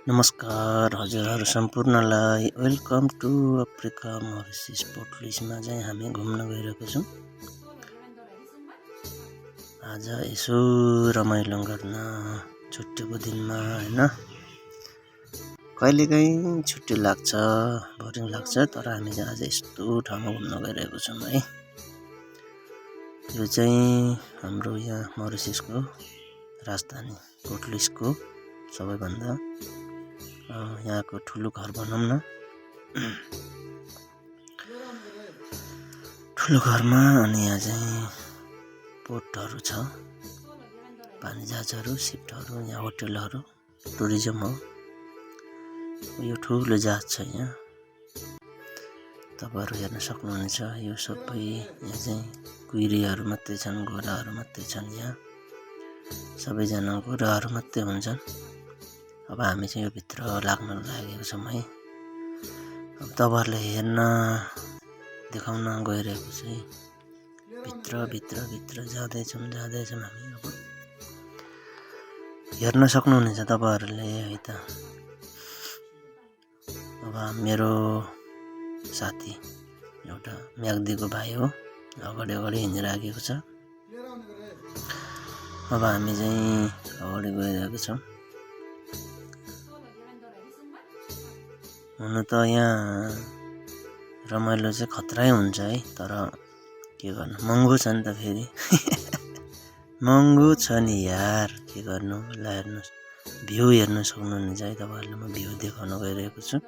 नमस्कार हजुरहरु सम्पूर्णलाई welcome to Africa मरिसिस port लुइसमा चाहिँ हामी घुम्न गइरहेको छौं। आज यसो रमाइलो गर्न छुट्टीको दिनमा हैन, कहिलेकाहीँ छुट्टी लाग्छ, बोरिङ लाग्छ, तर हामी चाहिँ आज यस्तो ठाउँमा घुम्न गइरहेको छौं है। यो चाहिँ हाम्रो यहाँ मरिसिसको राजधानी पोर्ट लुइसको सबैभन्दा यहाँको ठुलो घर भनौं न। ठुलो घरमा अनि यहाँ चाहिँ पोर्टहरु छ, पानी जहाजहरु, सिपहरु, यहाँ होटलहरु, टुरिज्म हो। यो ठुलो जहाज छ यहाँ, तपाईहरु हेर्न सक्नुहुनेछ। यो सबै यहाँ चाहिँ कुइरीहरु मात्रै छन्, गोराहरु मात्रै छन्। यहाँ सबैजना गोराहरु मात्रै हुन्छन्। अब हामी चाहिँ यो भित्र लाग्न लागेको छौं है। अब तपाईहरुले हेर्न देखाउन गइरहेको चाहिँ भित्र जाँदै छौं हामी। अब हेर्न सक्नुहुनेछ तपाईहरुले है त। अब मेरो साथी एउटा म्याग्दीको भाइ हो, अगाडि हिँडिराखेको छ। अब हामी चाहिँ अगाडि गइरहेको छौं। हुन त यहाँ रमाइलो चाहिँ खतरै हुन्छ है, तर के गर्नु, महँगो छ नि त फेरि। महँगो छ नि यार, के गर्नु। ल हेर्नुस्, भ्यू हेर्न सक्नुहुनेछ है तपाईहरुले। म भ्यू देखाउन गइरहेको छु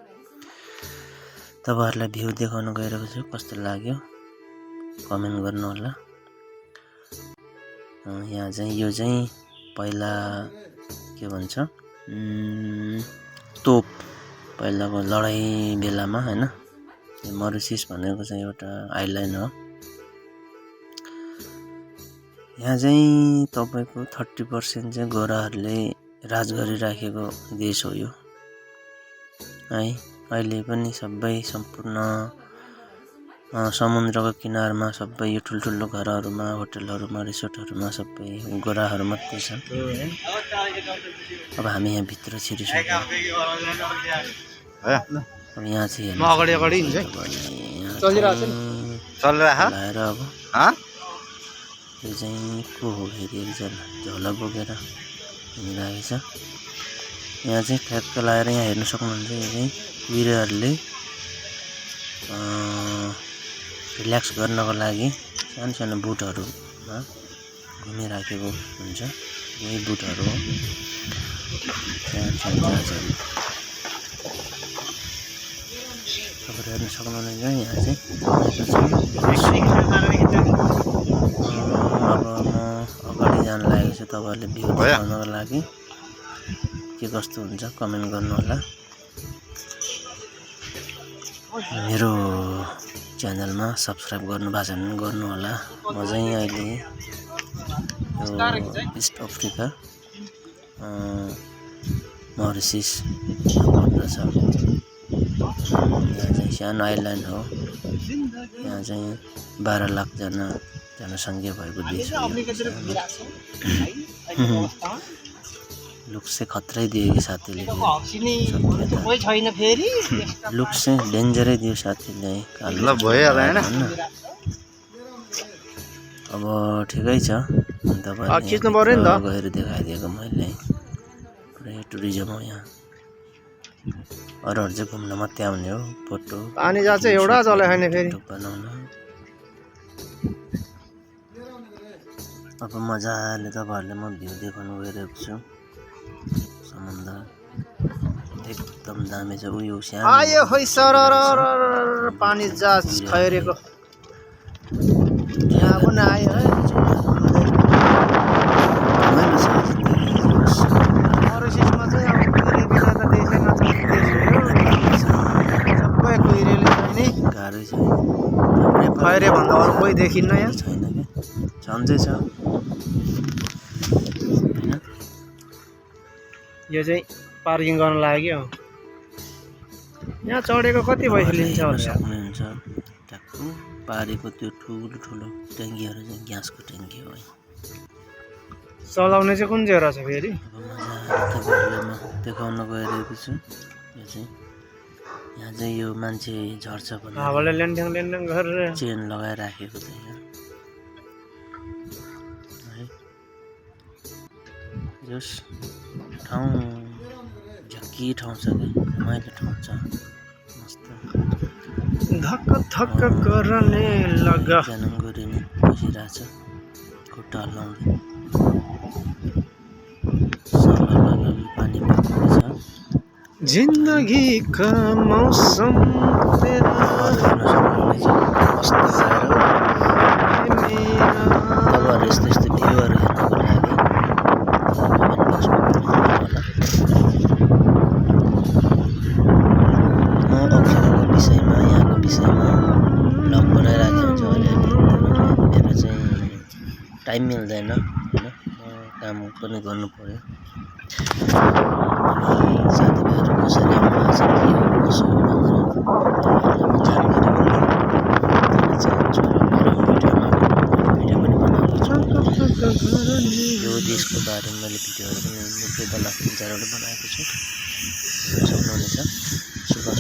तपाईहरुलाई, भ्यू देखाउन गइरहेको छु। कस्तो लाग्यो कमेन्ट गर्नु होला। यहाँ चाहिँ यो चाहिँ पहिला के भन्छ, तोप पहिलाको लडाई बेलामा हैन। यो मरिसिस भनेको चाहिँ एउटा आइल्यान्ड हो। यहाँ चाहिँ तपाईको 30% चाहिँ गोराहरुले राज गरिराखेको देश हो यो है। अहिले पनि सबै सम्पूर्ण समुद्रको किनारमा सबै यो ठुल्ठुलो घरहरुमा, होटलहरुमा, रिसोर्टहरुमा सबै गोराहरु मात्रै छन्। अब हामी यहाँ भित्र छिरिसक्यौं। अब यहाँ चाहिँ हेर्नु अगाडि चलिरहेको अब यो चाहिँ को हो फेरि, एकजना झोला बोकेर हिँडिरहेको छ। यहाँ चाहिँ ठ्याक्क लगाएर यहाँ हेर्न सक्नुहुन्छ। यो चाहिँ कुइरीहरुले रिल्याक्स गर्नको लागि सानो बुटहरुमा घुमिराखेको हुन्छ। यही बुटहरु हो। जहाजहरु तपाईहरु हेर्न सक्नुहुनेछ। यहाँ चाहिँ अब म अगाडि जान लागेको छु तपाईहरुले भ्यू देखाउनको लागि। के कस्तो हुन्छ कमेन्ट गर्नु होला। मेरो च्यानलमा सब्स्क्राइब गर्नु भएको छ भने गर्नु होला। म चाहिँ अहिले यो इस्ट अफ्रिका मरिसिस पर्दछ। यहाँ चाहिँ सानो आइल्यान्ड हो। यहाँ चाहिँ 12 लाख जनसङ्ख्या भएको देश हो। लुक्स चाहिँ खतरै दियो कि साथीले, लुक्स चाहिँ डेन्जरै दियो साथीले। अब ठिकै छ, तपाईहरुले गएर देखाइदिएको मैले। पुरै टुरिज्म हो यहाँ। अरूहरु चाहिँ घुम्न मात्रै आउने हो, फोटो पानी जहाज चाहिँ एउटा चले हैन फेरि बनाउन। अब मजाले तपाईहरुले म भ्यू देखाउन गइरहेको छु। समुद्र एकदम दामी छ। उयो सानो आयो होइ सरर पानी जहाज खैरेको यहाँ पनि आयो है। मरिसिसमा चाहिँ अब कुइरे बिना त देशै नचल्ने सबै कुइरेले नि गाह्रै छ। खैरे भन्दा अरू कोही देखिन्न यहाँ। छैन के छन्दै छ हैन। यो चाहिँ पार्किङ गर्न लाग्यो। यहाँ चढेको कति पैसा लिन्छ होला? सक्नुहुन्छ ट्याक्कु पारेको त्यो ठुलो ट्याङ्कीहरु चाहिँ ग्यासको ट्याङ्की हो है। चलाउने चाहिँ कुन चाहिँ रहेछ फेरि? अब मजाले तपाईँहरूलाई म देखाउन गइरहेको छु। यो चाहिँ यहाँ चाहिँ यो मान्छे झर्छ भने हावाले ल्यान्ड्याङ ल्यान्ड्याङ गरेर चेन लगाइराखेको चाहिँ यहाँ है। यस ठाउँ झक्की ठाउँ छ कि रमाइलो ठाउँ छ मस्त। धक्क धक्क गर्ने लगा जनम गरिने बसिरहेछ खुट्टा हल्लाउँदै सललल पानी पर्दैछ। जिन्दगी का मौसम तेरा हेर्न सक्नुहुनेछ कस्तो साह्रो। तपाईँहरू यस्तो यस्तो भ्यूहरू हेर्नको लागि कमेन्ट बक्समा होला। म अप्सनको विषयमा यहाँको विषयमा भ्लग बनाइरहेको हुन्छु अलिअलि, तर मेरो चाहिँ टाइम मिल्दैन होइन, काम पनि गर्नु पर्यो। साथीभाइहरू कसरी आउनुभएको छ के हो कसो हो भनेर तपाईँहरूलाई म जानकारी पनि दिन चाहन्छु र मेरो भिडियो पनि बनाएको छु। यो देशको बारेमा मैले भिडियोहरू पनि निकै 10 लाख 3-4 वटा बनाएको छु, हेर्न सक्नुहुनेछ। सुभाष